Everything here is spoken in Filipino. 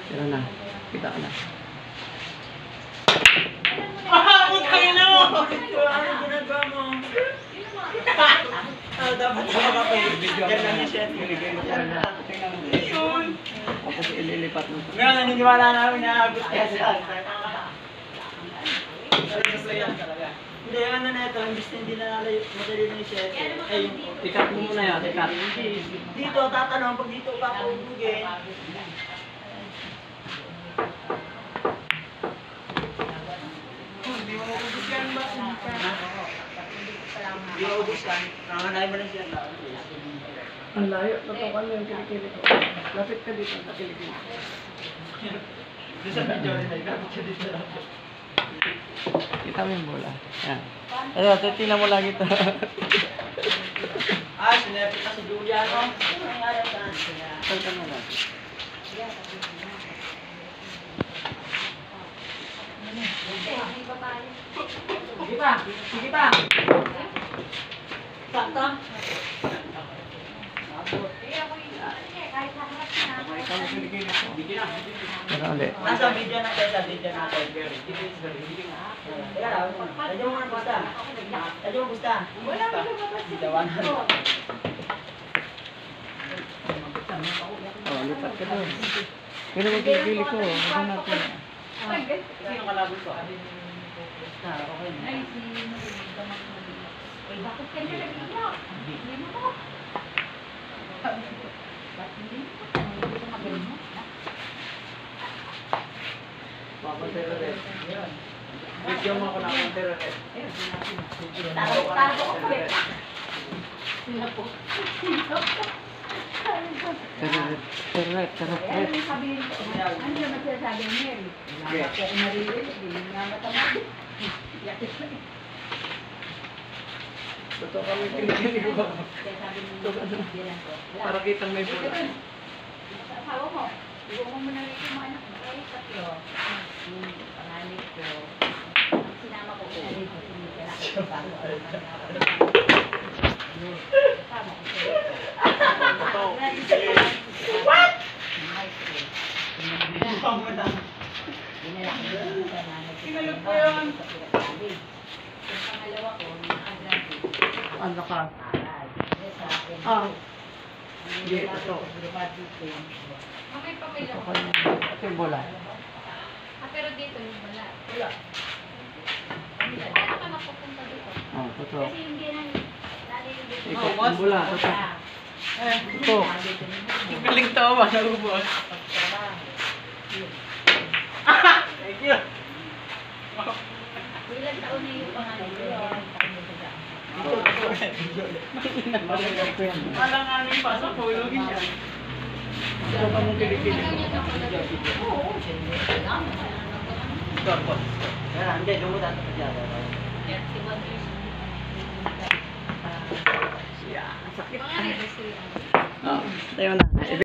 Tira na. Kita ka na. Putay na mo! Ano ginagawa mo? Dapat ka pa yung video. Yan lang yung shit. Tapos ililipat mo. Ngayon, naniniwala namin na abot kaya sila. Hindi, ano na ito, hindi na madali na yung shit. Ikat mo muna yan, ikat. Dito, tatanong, pag dito ka pupugin. Hindi mo maubos yan ba? Hindi mo maubos yan. Nanganay mo lang siya. Ang layo. Natukan mo yung kilikili ko. Lapit ka dito sa kilikili. Doon sa video rin, nagkakit siya dito lang. Kita mo yung bola. Yan. Ayun, titignan mo lagi ito. Sinepit na si Julia, no? Ano nangyari saan sila? Salta mo lang. Sige pa! Sige pa! Sakto! Tara ulit. Nasa video natin, sa video natin. Teka lang, tadyo mo muna pusta. Tadyo mo pusta. Wala mo lumabas. Bitawanan. Oh, lipat ka doon. Pero wag kilikili ko. Huwag natin. Sino kalabot ko? Ay, eh, bakit ka nila nag-iyak? Hindi mo mo. Ba't hindi mo? Hindi ko magaling mo. Makonteroret. Video mo ako na konteroret. Tago ko pa eh. Sila po. Correct. Ano yung sabihin ko? Ano yung magsasabi ni Mary? Wala ko kung maririnig. Hindi nga matamad. Yakit na eh. Totoo kami kilikili ko. Kaya sabi mo, bilang ko. Para kitang may bola. Sa asawa mo, iwan mo muna rin yung mga anak mo. Ay, tatlo. Yung pangalit ko. Sinama ko ko. Ay, sinitira ko. Bago ako kasama ko siya. What? Kinalog ko yun. Yung pangalawa ko, nakagraduate. Ano ka? Ah. Hindi, ito. May papel Ito ako. ka na. Ito yung bola. Pero dito yung wala. Wala. Kailan ka mapupunta dito? Oh, totoo. Kasi hindi na nalilibig. Ikaw, yung bola. Totoo. Ito. Galing tawa, naubos. Thank you. Ilan taon na yung pangalan ko? Alang aming pasok, hulugin siya. Ito ka mong kilikili. Oo. Hindi, lumutan ka dyan. Siya. Sakit. Pangalan ko Oh, tayo na.